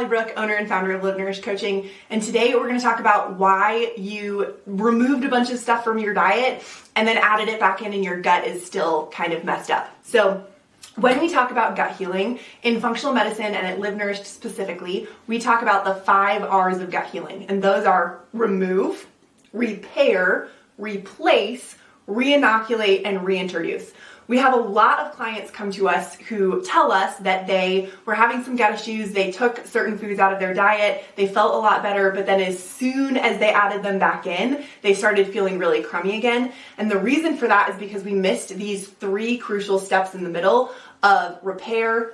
Hally Brooke, owner and founder of Live Nourished Coaching, and today we're going to talk about why you removed a bunch of stuff from your diet and then added it back in and your gut is still kind of messed up. So when we talk about gut healing in functional medicine and at Live Nourished specifically, we talk about the 5 R's of gut healing, and those are remove, repair, replace, reinoculate, and reintroduce. We have a lot of clients come to us who tell us that they were having some gut issues, they took certain foods out of their diet, they felt a lot better, but then as soon as they added them back in, they started feeling really crummy again. And the reason for that is because we missed these 3 crucial steps in the middle of repair,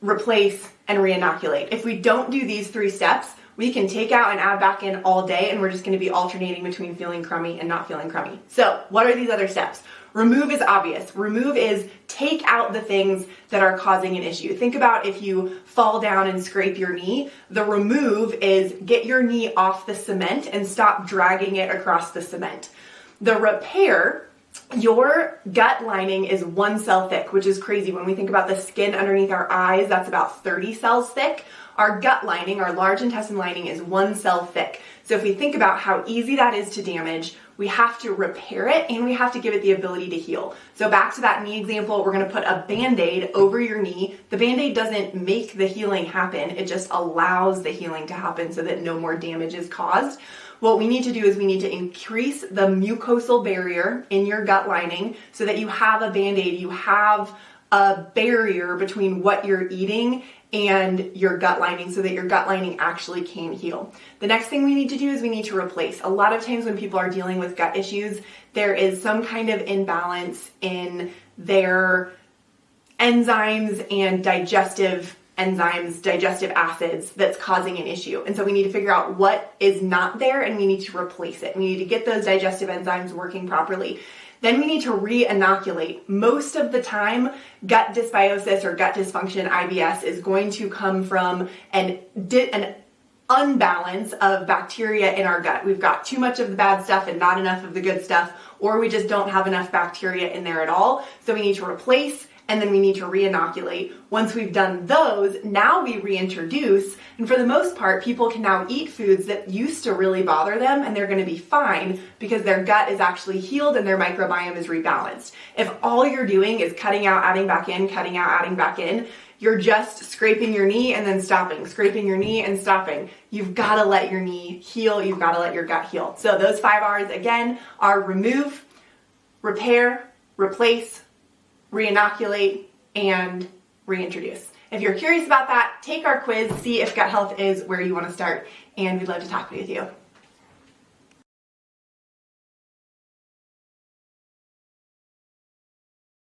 replace, and reinoculate. If we don't do these 3 steps, we can take out and add back in all day, and we're just going to be alternating between feeling crummy and not feeling crummy. So what are these other steps? Remove is obvious. Remove is take out the things that are causing an issue. Think about if you fall down and scrape your knee. The remove is get your knee off the cement and stop dragging it across the cement. The repair, your gut lining is 1 cell thick, which is crazy. When we think about the skin underneath our eyes, that's about 30 cells thick. Our gut lining, our large intestine lining, is 1 cell thick. So if we think about how easy that is to damage, we have to repair it and we have to give it the ability to heal. So back to that knee example, we're gonna put a Band-Aid over your knee. The Band-Aid doesn't make the healing happen, it just allows the healing to happen so that no more damage is caused. What we need to do is we need to increase the mucosal barrier in your gut lining so that you have a Band-Aid, you have a barrier between what you're eating and your gut lining so that your gut lining actually can heal. The next thing we need to do is we need to replace. A lot of times when people are dealing with gut issues, there is some kind of imbalance in their enzymes and digestive enzymes, digestive acids that's causing an issue. And so we need to figure out what is not there and we need to replace it. We need to get those digestive enzymes working properly. Then we need to re-inoculate. Most of the time, gut dysbiosis or gut dysfunction, IBS, is going to come from an unbalance of bacteria in our gut. We've got too much of the bad stuff and not enough of the good stuff, or we just don't have enough bacteria in there at all. So we need to replace and then we need to re-inoculate. Once we've done those, now we reintroduce, and for the most part, people can now eat foods that used to really bother them, and they're gonna be fine because their gut is actually healed and their microbiome is rebalanced. If all you're doing is cutting out, adding back in, cutting out, adding back in, you're just scraping your knee and then stopping, scraping your knee and stopping. You've gotta let your knee heal, you've gotta let your gut heal. So those 5 R's, again, are remove, repair, replace, reinoculate, and reintroduce. If you're curious about that, take our quiz, see if gut health is where you want to start, and we'd love to talk with you.